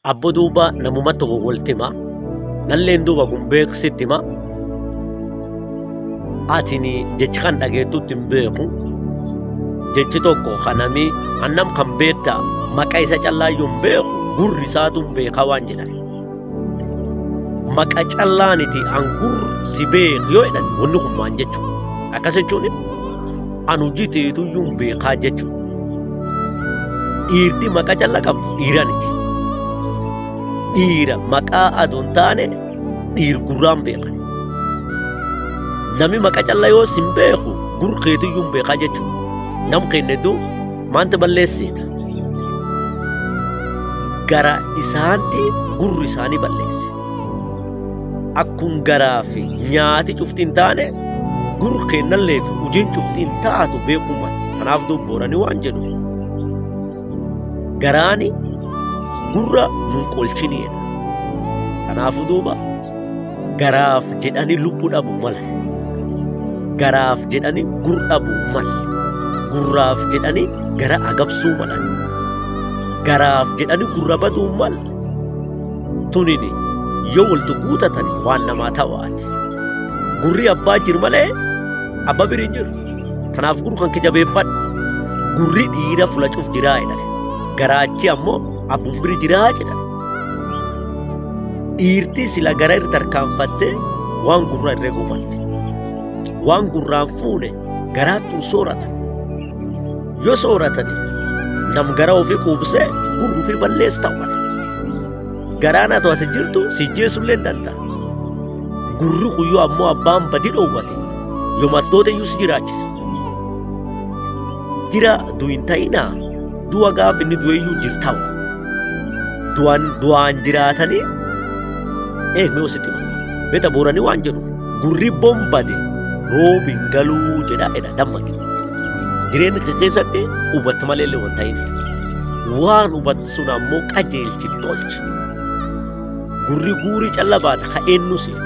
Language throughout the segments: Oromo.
Abbo duuba namuma tokko waltima nalleen duuba kun beeksittima atini jechi kan dhageettutti hin beeku jechi tokko kanami annam kan beekta maqaa isa callaayyuu hin beeku gurri isaatu hin beekaa waan jedhan maqaa callaaniti an gurri si beeku yoo jedhan wanni kun maan jechuudha akkas jechuun an hojii ta'eetuyyuu hin beekaa jechuudha dhiirti maqaa callaa qabdu dhiiraniti dhiira maqaa aduun taane dhiir gurraan beekan nami maqaa callaa yoo sin beeku gur keetuyyuu hin beekaa jechuudha nam kennetu maanta balleessita gara isaanti gurri isaanii balleesse akkun garaa fi nyaati cuftiin taane gur kennallee fi hojiin cuftiin taatu beekuman kanaaf dubboorani waan jedhu garaani gurra nun qolchiniidha kanaafu duuba garaaf jedhani lubbuu dhabu mala garaaf jedhani gur dhabu mala gurraaf jedhani gara agabsuu malan garaaf jedhani gurra baduu mal tunini yoo waltu guutatani waan namaa ta'aati gurri abbaa jir malee abba biriin jiru kanaaf gurru kan kijabeeffadhu gurri dhiira fulacuuf jiraa jedhan garaachi ammoo abbun biri jiraa jedhan dhiirti sila gara irra tarkaanfatte waan gurra irree gumalte waan gurraan fuune garaattuu sooratan yoo sooratani nam gara ofii quubsee gurru fi ballees ta'uman garaan haa to'ate jirtu si jeesullee hin danda'a gurri kuyyoo ammoo abbaan badii dhoowwate yoo mattoota iyyuu si jiraachisa jira du'in ta'inaa du'a gaaf inni du'eeyyuu jirtawa du'aan jiraatanii mee ositti beta booranii waan jedhu gurri bombade roobin galuu jedhaa dammaqe jireenya keessatti hubatte malee waan ta'in waan hubatte sun ammoo qajeelchi tolchi gurri guuri callabaata ka'eennu seeta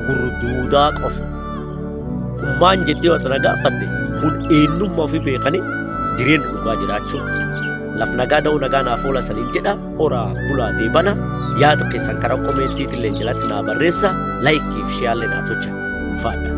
gurru duudaa qofa kun maan jettee wata nagaa fatte kun eenyummaa ofii beekanii jireenya dhugaa jiraachuu laf nagaa da'uu nagaa naaf oola saniin jedha horaa bulaa deebana yaada keessan karaa komeentiitiin jalatti naa barreessa laayikiif sheerlee naa tolcha faadha.